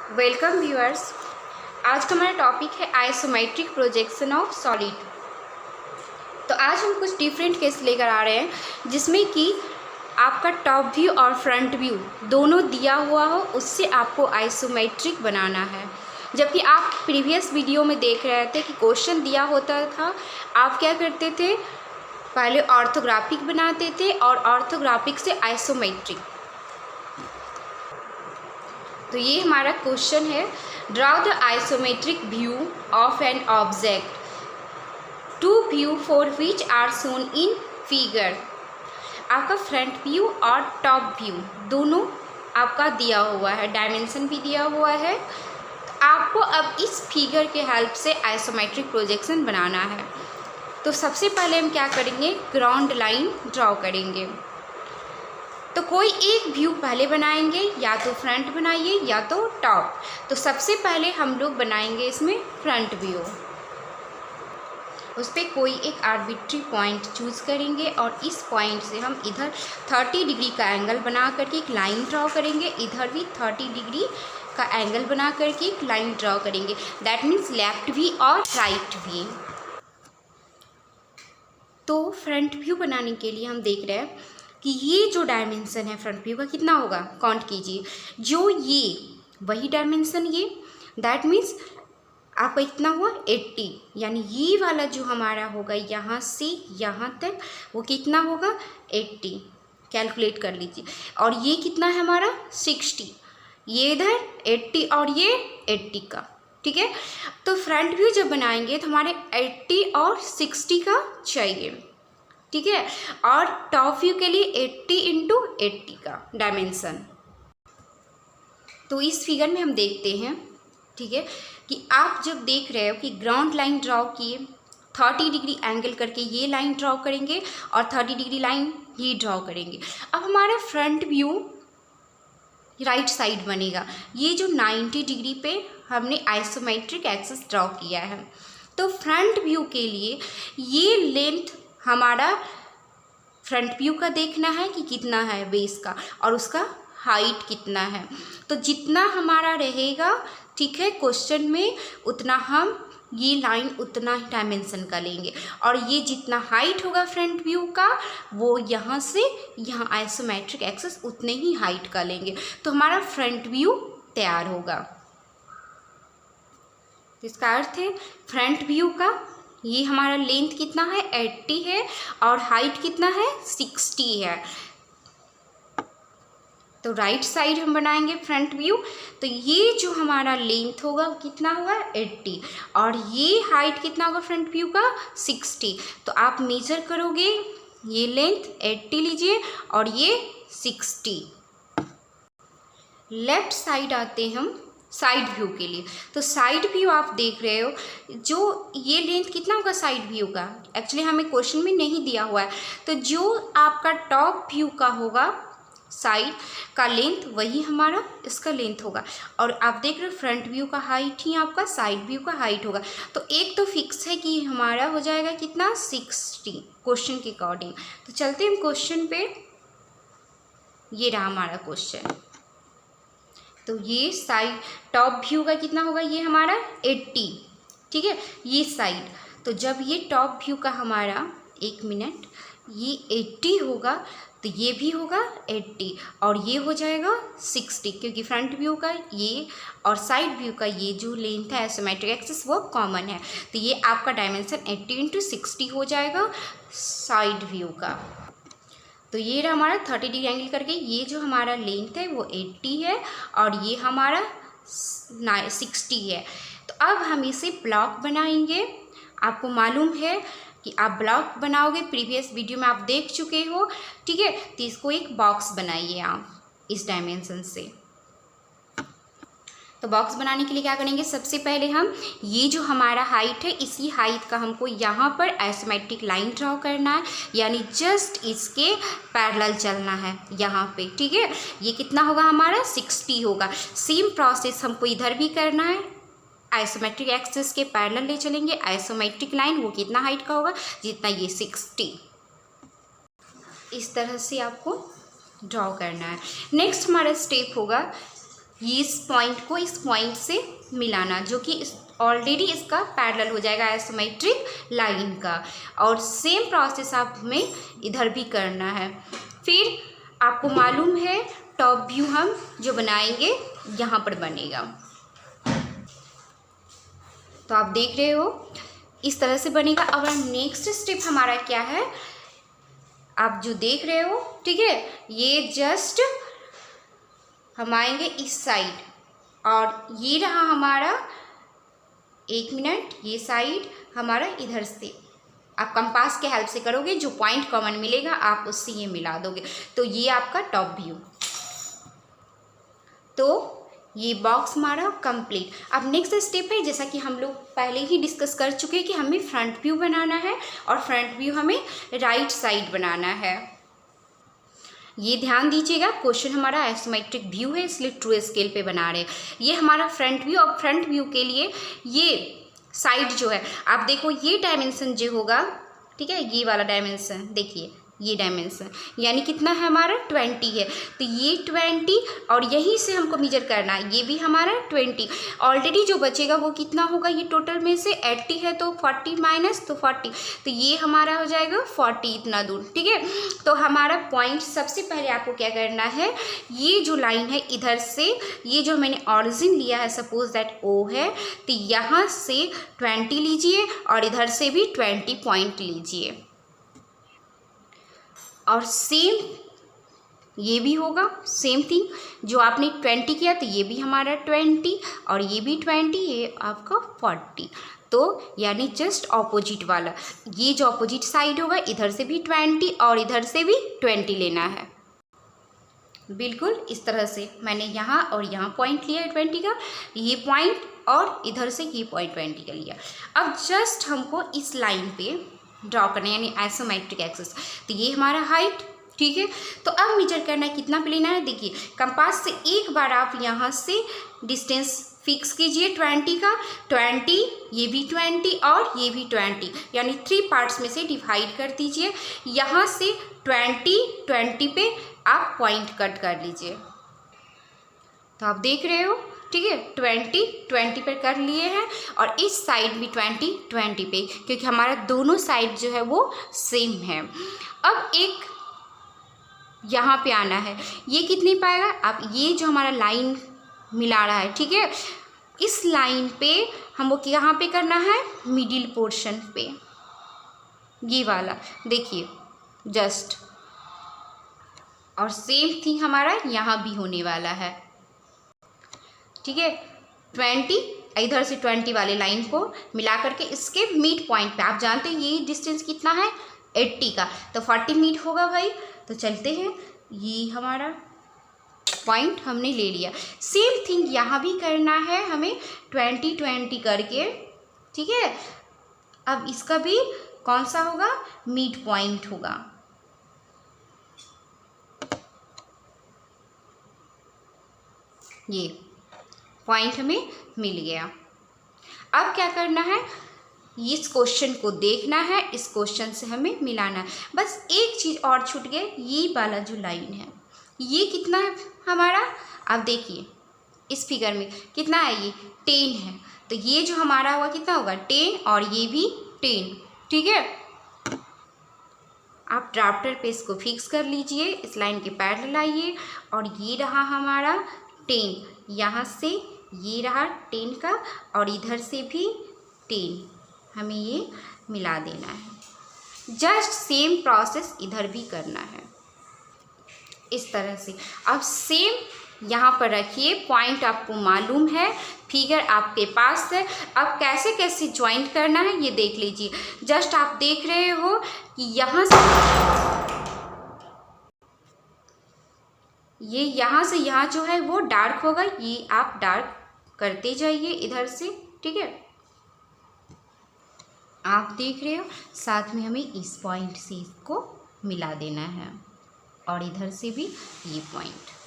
Welcome viewers. आज का हमारा टॉपिक है आइसोमेट्रिक प्रोजेक्शन ऑफ सॉलिड। तो आज हम कुछ डिफरेंट केस लेकर आ रहे हैं जिसमें कि आपका टॉप व्यू और फ्रंट व्यू दोनों दिया हुआ हो, उससे आपको आइसोमेट्रिक बनाना है। जबकि आप प्रीवियस वीडियो में देख रहे थे कि क्वेश्चन दिया होता था, आप क्या करते थे, पहले ऑर्थोग्राफिक बनाते थे और ऑर्थोग्राफिक से आइसोमेट्रिक। तो ये हमारा क्वेश्चन है, draw the isometric view of an object two view for which are shown in figure. आपका फ्रंट व्यू और टॉप व्यू दोनों आपका दिया हुआ है, डायमेंशन भी दिया हुआ है। तो आपको अब इस फिगर के हेल्प से आइसोमेट्रिक प्रोजेक्शन बनाना है। तो सबसे पहले हम क्या करेंगे, ग्राउंड लाइन ड्रॉ करेंगे। तो कोई एक व्यू पहले बनाएंगे, या तो फ्रंट बनाइए या तो टॉप। तो सबसे पहले हम लोग बनाएंगे इसमें फ्रंट व्यू। उस पर कोई एक आर्बिट्री पॉइंट चूज़ करेंगे और इस पॉइंट से हम इधर 30 डिग्री का एंगल बना करके एक लाइन ड्रॉ करेंगे, इधर भी 30 डिग्री का एंगल बना करके एक लाइन ड्रॉ करेंगे। दैट मीन्स लेफ्ट भी और राइट भी। तो फ्रंट व्यू बनाने के लिए हम देख रहे हैं कि ये जो डायमेंशन है फ्रंट व्यू का कितना होगा, काउंट कीजिए। जो ये वही डायमेंशन ये, दैट मीन्स आपका इतना हुआ 80, यानी ये वाला जो हमारा होगा यहाँ से यहाँ तक वो कितना होगा 80, कैलकुलेट कर लीजिए। और ये कितना है हमारा 60, ये इधर 80 और ये 80 का, ठीक है। तो फ्रंट व्यू जब बनाएंगे तो हमारे 80 और 60 का चाहिए, ठीक है। और टॉप व्यू के लिए 80 इंटू 80 का डायमेंशन। तो इस फिगर में हम देखते हैं, ठीक है, कि आप जब देख रहे हो कि ग्राउंड लाइन ड्रॉ किए, 30 डिग्री एंगल करके ये लाइन ड्रॉ करेंगे और 30 डिग्री लाइन ये ड्रॉ करेंगे। अब हमारा फ्रंट व्यू राइट साइड बनेगा। ये जो 90 डिग्री पे हमने आइसोमेट्रिक एक्सिस ड्रॉ किया है। तो फ्रंट व्यू के लिए ये लेंथ हमारा फ्रंट व्यू का देखना है कि कितना है बेस का, और उसका हाइट कितना है। तो जितना हमारा रहेगा, ठीक है, क्वेश्चन में उतना हम ये लाइन उतना ही डायमेंशन का लेंगे। और ये जितना हाइट होगा फ्रंट व्यू का, वो यहाँ से यहाँ आइसोमेट्रिक एक्सिस उतने ही हाइट का लेंगे। तो हमारा फ्रंट व्यू तैयार होगा। तो इसका अर्थ है फ्रंट व्यू का ये हमारा लेंथ कितना है 80 है और हाइट कितना है 60 है। तो राइट साइड हम बनाएंगे फ्रंट व्यू। तो ये जो हमारा लेंथ होगा वो कितना होगा 80 और ये हाइट कितना होगा फ्रंट व्यू का 60। तो आप मेजर करोगे, ये लेंथ 80 लीजिए और ये 60। लेफ्ट साइड आते हैं हम साइड व्यू के लिए। तो साइड व्यू आप देख रहे हो, जो ये लेंथ कितना होगा साइड व्यू का, एक्चुअली हमें क्वेश्चन में नहीं दिया हुआ है। तो जो आपका टॉप व्यू का होगा साइड का लेंथ, वही हमारा इसका लेंथ होगा। और आप देख रहे हो फ्रंट व्यू का हाइट ही आपका साइड व्यू का हाइट होगा। तो एक तो फिक्स है कि हमारा हो जाएगा कितना 60 क्वेश्चन के अकॉर्डिंग। तो चलते हैं क्वेश्चन पे। ये रहा हमारा क्वेश्चन। तो ये साइड टॉप व्यू का कितना होगा, ये हमारा 80, ठीक है, ये साइड। तो जब ये टॉप व्यू का हमारा, एक मिनट, ये 80 होगा तो ये भी होगा 80 और ये हो जाएगा 60, क्योंकि फ्रंट व्यू का ये और साइड व्यू का ये जो लेंथ है आइसोमेट्रिक एक्सिस वो कॉमन है। तो ये आपका डायमेंशन 80 इंटू 60 हो जाएगा साइड व्यू का। तो ये रहा हमारा 30 डिग्री एंगल करके, ये जो हमारा लेंथ है वो 80 है और ये हमारा 60 है। तो अब हम इसे ब्लॉक बनाएंगे। आपको मालूम है कि आप ब्लॉक बनाओगे, प्रीवियस वीडियो में आप देख चुके हो, ठीक है। तो इसको एक बॉक्स बनाइए आप इस डायमेंशन से। तो बॉक्स बनाने के लिए क्या करेंगे, सबसे पहले हम ये जो हमारा हाइट है, इसी हाइट का हमको यहाँ पर आइसोमेट्रिक लाइन ड्रॉ करना है, यानी जस्ट इसके पैरेलल चलना है यहाँ पे, ठीक है। ये कितना होगा हमारा 60 होगा। सेम प्रोसेस हमको इधर भी करना है, आइसोमेट्रिक एक्सिस के पैरेलल ले चलेंगे। आइसोमेट्रिक लाइन वो कितना हाइट का होगा, जितना ये 60। इस तरह से आपको ड्रॉ करना है। नेक्स्ट हमारा स्टेप होगा ये इस पॉइंट को इस पॉइंट से मिलाना, जो कि ऑलरेडी इसका पैरेलल हो जाएगा आइसोमेट्रिक लाइन का। और सेम प्रोसेस आप हमें इधर भी करना है। फिर आपको मालूम है टॉप व्यू हम जो बनाएंगे यहाँ पर बनेगा। तो आप देख रहे हो इस तरह से बनेगा। अब नेक्स्ट स्टेप हमारा क्या है, आप जो देख रहे हो, ठीक है, ये जस्ट हम आएंगे इस साइड और ये रहा हमारा, एक मिनट, ये साइड हमारा इधर से आप कंपास के हेल्प से करोगे, जो पॉइंट कॉमन मिलेगा आप उससे ये मिला दोगे, तो ये आपका टॉप व्यू। तो ये बॉक्स हमारा कंप्लीट। अब नेक्स्ट स्टेप है, जैसा कि हम लोग पहले ही डिस्कस कर चुके हैं कि हमें फ्रंट व्यू बनाना है और फ्रंट व्यू हमें राइट साइड बनाना है। ये ध्यान दीजिएगा, क्वेश्चन हमारा आइसोमेट्रिक व्यू है इसलिए ट्रू स्केल पे बना रहे हैं। ये हमारा फ्रंट व्यू, और फ्रंट व्यू के लिए ये साइड जो है, आप देखो ये डायमेंशन जो होगा, ठीक है, ये वाला डायमेंशन देखिए, ये डायमेंशन यानी कितना है हमारा 20 है, तो ये 20 और यहीं से हमको मेजर करना है, ये भी हमारा 20। ऑलरेडी जो बचेगा वो कितना होगा, ये टोटल में से 80 है तो 40 माइनस तो 40, तो ये हमारा हो जाएगा 40 इतना दूर, ठीक है। तो हमारा पॉइंट सबसे पहले आपको क्या करना है, ये जो लाइन है इधर से, ये जो मैंने ऑरिजिन लिया है सपोज दैट O है, तो यहाँ से 20 लीजिए और इधर से भी 20 पॉइंट लीजिए। और सेम ये भी होगा, सेम थिंग, जो आपने 20 किया तो ये भी हमारा 20 और ये भी 20, ये आपका 40। तो यानी जस्ट ऑपोजिट वाला, ये जो ऑपोजिट साइड होगा इधर से भी 20 और इधर से भी 20 लेना है। बिल्कुल इस तरह से मैंने यहाँ और यहाँ पॉइंट लिया है 20 का, ये पॉइंट और इधर से ये पॉइंट 20 का लिया। अब जस्ट हमको इस लाइन पे ड्रॉ करना है यानी आइसोमेट्रिक एक्सिस। तो ये हमारा हाइट, ठीक है। तो अब मेजर करना है, कितना पे लेना है, देखिए कंपास से एक बार आप यहाँ से डिस्टेंस फिक्स कीजिए 20 का, 20, ये भी 20 और ये भी 20, यानी 3 पार्ट्स में से डिवाइड कर दीजिए। यहाँ से 20 पे आप पॉइंट कट कर लीजिए। तो आप देख रहे हो, ठीक है, 20 पे कर लिए हैं और इस साइड भी 20 पे, क्योंकि हमारा दोनों साइड जो है वो सेम है। अब एक यहाँ पे आना है, ये कितनी पाएगा, आप ये जो हमारा लाइन मिला रहा है, ठीक है, इस लाइन पे हमको यहाँ पे करना है, मिडिल पोर्शन पे, ये वाला देखिए जस्ट। और सेम थिंग हमारा यहाँ भी होने वाला है, ठीक है। 20 इधर से 20 वाले लाइन को मिला करके इसके मिड पॉइंट पे, आप जानते हैं ये डिस्टेंस कितना है 80 का, तो 40 मिड होगा भाई। तो चलते हैं, ये हमारा पॉइंट हमने ले लिया। सेम थिंग यहाँ भी करना है हमें 20 करके, ठीक है। अब इसका भी कौन सा होगा, मिड पॉइंट होगा। ये पॉइंट हमें मिल गया। अब क्या करना है, इस क्वेश्चन को देखना है, इस क्वेश्चन से हमें मिलाना है। बस एक चीज़ और छूट गई, ये वाला जो लाइन है ये कितना है हमारा, आप देखिए इस फिगर में कितना है, ये 10 है, तो ये जो हमारा हुआ कितना होगा 10 और ये भी 10, ठीक है। आप ड्राफ्टर पे इसको फिक्स कर लीजिए, इस लाइन के पैरेलल आइए और ये रहा हमारा 10, यहाँ से ये रहा 10 का और इधर से भी 10, हमें ये मिला देना है। जस्ट सेम प्रोसेस इधर भी करना है इस तरह से। अब सेम यहाँ पर रखिए, पॉइंट आपको मालूम है, फिगर आपके पास है। अब कैसे कैसे ज्वाइंट करना है ये देख लीजिए। जस्ट आप देख रहे हो कि यहाँ से ये यहाँ से यहाँ जो है वो डार्क होगा, ये आप डार्क करते जाइए इधर से, ठीक है। आप देख रहे हो, साथ में हमें इस पॉइंट से इसको मिला देना है और इधर से भी ये पॉइंट,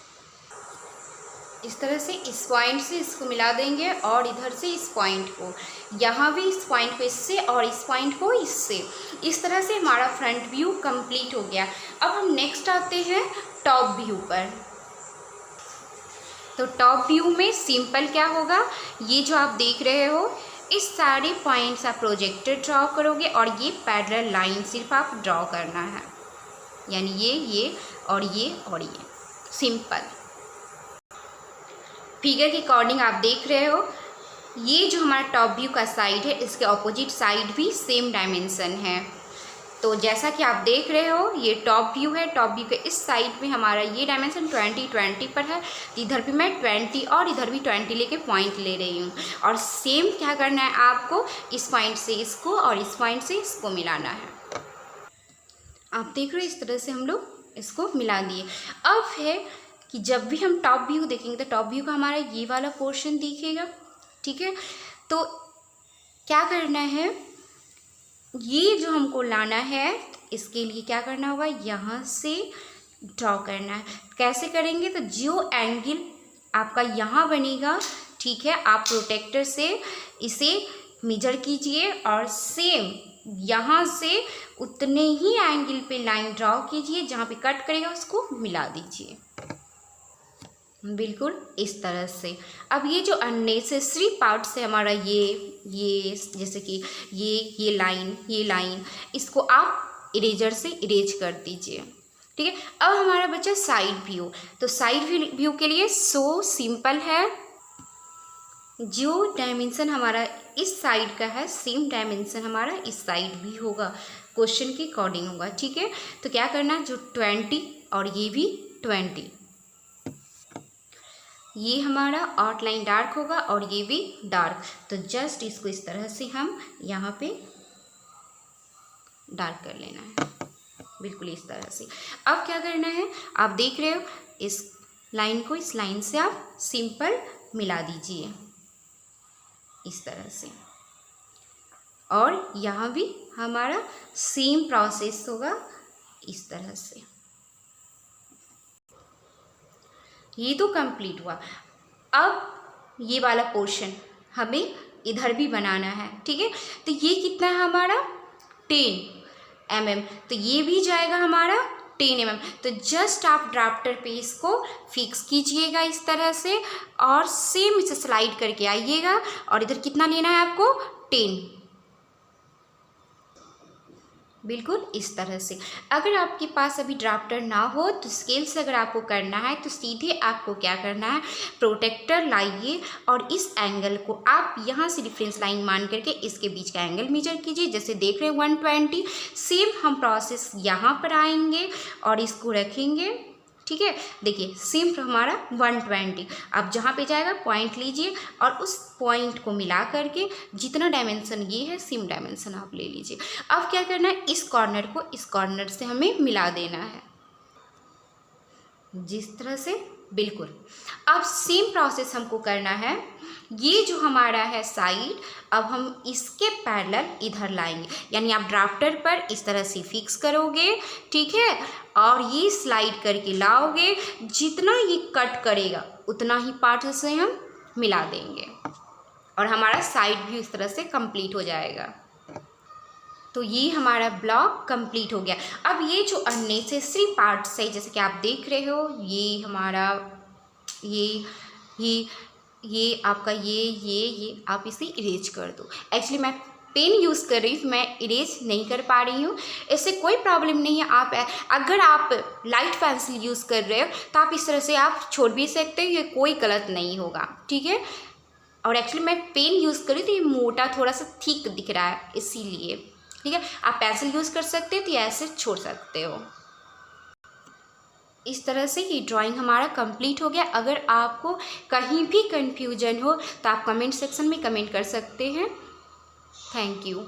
इस तरह से इस पॉइंट से इसको मिला देंगे और इधर से इस पॉइंट को, यहाँ भी इस पॉइंट को इससे और इस पॉइंट को इससे। इस तरह से हमारा फ्रंट व्यू कंप्लीट हो गया। अब हम नेक्स्ट आते हैं टॉप व्यू पर। तो टॉप व्यू में सिंपल क्या होगा, ये जो आप देख रहे हो इस सारे पॉइंट्स आप प्रोजेक्टर ड्रॉ करोगे और ये पैरेलल लाइन सिर्फ आप ड्रॉ करना है, यानी ये और ये सिंपल। फिगर के अकॉर्डिंग आप देख रहे हो ये जो हमारा टॉप व्यू का साइड है इसके ऑपोजिट साइड भी सेम डायमेंशन है। तो जैसा कि आप देख रहे हो ये टॉप व्यू है, टॉप व्यू के इस साइड में हमारा ये डायमेंशन 20 पर है, इधर भी मैं 20 और इधर भी 20 लेके पॉइंट ले रही हूँ। और सेम क्या करना है आपको, इस पॉइंट से इसको और इस पॉइंट से इसको मिलाना है। आप देख रहे हो इस तरह से हम लोग इसको मिला दिए। अब है कि जब भी हम टॉप व्यू देखेंगे तो टॉप व्यू का हमारा ये वाला पोर्शन दिखेगा, ठीक है। तो क्या करना है, ये जो हमको लाना है इसके लिए क्या करना होगा, यहाँ से ड्रॉ करना है। कैसे करेंगे, तो जो एंगल आपका यहाँ बनेगा, ठीक है, आप प्रोटेक्टर से इसे मेजर कीजिए और सेम यहाँ से उतने ही एंगल पे लाइन ड्रॉ कीजिए, जहाँ पे कट करेगा उसको मिला दीजिए, बिल्कुल इस तरह से। अब ये जो अननेसेसरी पार्ट्स है हमारा ये जैसे कि ये लाइन इसको आप इरेजर से इरेज कर दीजिए, ठीक है। अब हमारा बचा साइड व्यू। तो साइड व्यू के लिए सो सिंपल है, जो डायमेंशन हमारा इस साइड का है सेम डायमेंशन हमारा इस साइड भी होगा, क्वेश्चन के अकॉर्डिंग होगा, ठीक है। तो क्या करना है, जो 20 और ये भी 20, ये हमारा आउटलाइन डार्क होगा और ये भी डार्क। तो जस्ट इसको इस तरह से हम यहाँ पे डार्क कर लेना है, बिल्कुल इस तरह से। अब क्या करना है, आप देख रहे हो इस लाइन को इस लाइन से आप सिंपल मिला दीजिए इस तरह से, और यहाँ भी हमारा सेम प्रोसेस होगा इस तरह से। ये तो कंप्लीट हुआ। अब ये वाला पोर्शन हमें इधर भी बनाना है, ठीक है। तो ये कितना है हमारा 10 mm, तो ये भी जाएगा हमारा 10 mm। तो जस्ट आप ड्राफ्टर पे इसको फिक्स कीजिएगा इस तरह से और सेम इसे स्लाइड करके आइएगा और इधर कितना लेना है आपको 10, बिल्कुल इस तरह से। अगर आपके पास अभी ड्राफ्टर ना हो तो स्केल से अगर आपको करना है तो सीधे आपको क्या करना है, प्रोटेक्टर लाइए और इस एंगल को आप यहाँ से रेफरेंस लाइन मान करके इसके बीच का एंगल मेजर कीजिए। जैसे देख रहे हैं 120, सेम हम प्रोसेस यहाँ पर आएंगे और इसको रखेंगे, ठीक है। देखिए सेम हमारा 120, अब जहाँ पे जाएगा पॉइंट लीजिए और उस पॉइंट को मिला करके जितना डायमेंशन ये है सेम डायमेंशन आप ले लीजिए। अब क्या करना है, इस कॉर्नर को इस कॉर्नर से हमें मिला देना है जिस तरह से, बिल्कुल। अब सेम प्रोसेस हमको करना है, ये जो हमारा है साइड, अब हम इसके पैरेलल इधर लाएंगे, यानी आप ड्राफ्टर पर इस तरह से फिक्स करोगे, ठीक है, और ये स्लाइड करके लाओगे, जितना ये कट करेगा उतना ही पार्ट से हम मिला देंगे और हमारा साइड भी इस तरह से कंप्लीट हो जाएगा। तो ये हमारा ब्लॉक कंप्लीट हो गया। अब ये जो अननेसेसरी पार्ट्स है जैसे कि आप देख रहे हो, ये हमारा ये आपका ये आप इसे इरेज कर दो। एक्चुअली मैं पेन यूज़ कर रही हूँ, मैं इरेज नहीं कर पा रही हूँ, इससे कोई प्रॉब्लम नहीं है। आप अगर आप लाइट पेंसिल यूज़ कर रहे हो तो आप इस तरह से आप छोड़ भी सकते हो, ये कोई गलत नहीं होगा, ठीक है। और एक्चुअली मैं पेन यूज़ कर रही थी, ये मोटा थोड़ा सा थिक दिख रहा है इसीलिए, ठीक है। आप पेंसिल यूज़ कर सकते हो तो ऐसे छोड़ सकते हो। इस तरह से ये ड्राइंग हमारा कंप्लीट हो गया। अगर आपको कहीं भी कन्फ्यूजन हो तो आप कमेंट सेक्शन में कमेंट कर सकते हैं। Thank you.